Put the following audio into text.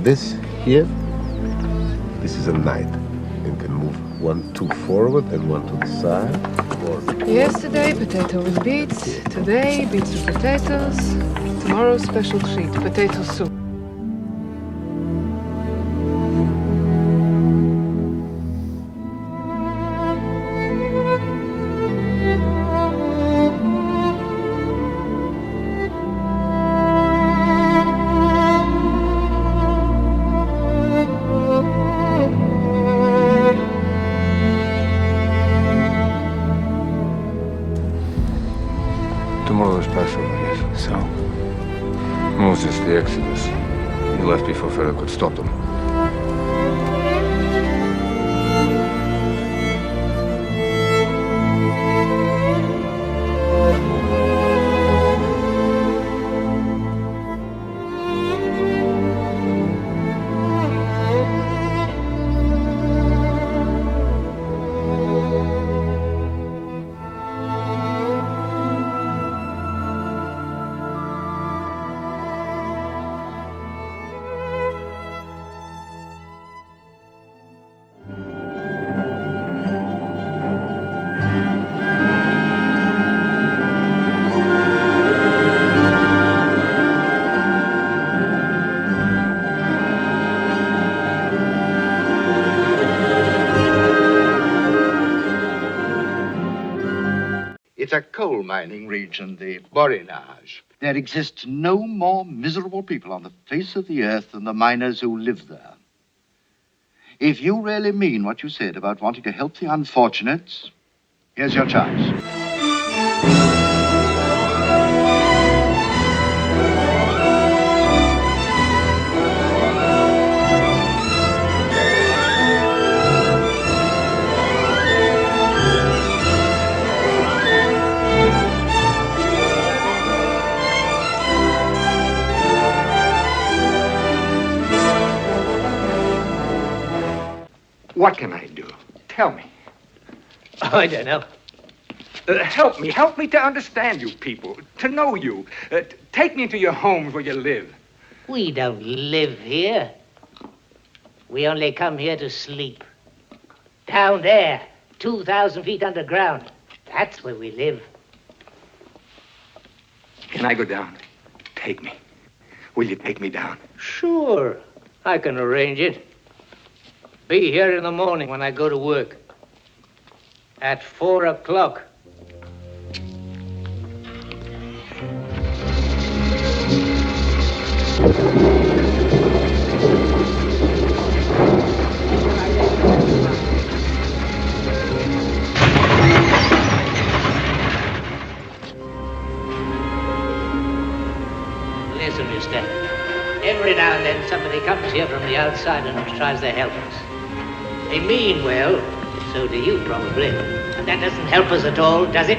this here, this is a knight. You can move 1, 2 forward and 1 to the side. Yesterday, potato with beets. Today, beets with potatoes. Tomorrow, special treat, potato soup. Tomorrow is Passover, yes. So? Moses, the Exodus. He left before Pharaoh could stop them. It's a coal mining region, the Borinage. There exists no more miserable people on the face of the earth than the miners who live there. If you really mean what you said about wanting to help the unfortunates, here's your chance. What can I do? Tell me. I don't know. Help me to understand you people, to know you. Take me into your homes where you live. We don't live here. We only come here to sleep. Down there, 2,000 feet underground. That's where we live. Can I go down? Take me. Will you take me down? Sure, I can arrange it. Be here in the morning when I go to work. At 4 o'clock. Listen, mister. Every now and then somebody comes here from the outside and tries to help us. They mean well, so do you probably. And that doesn't help us at all, does it?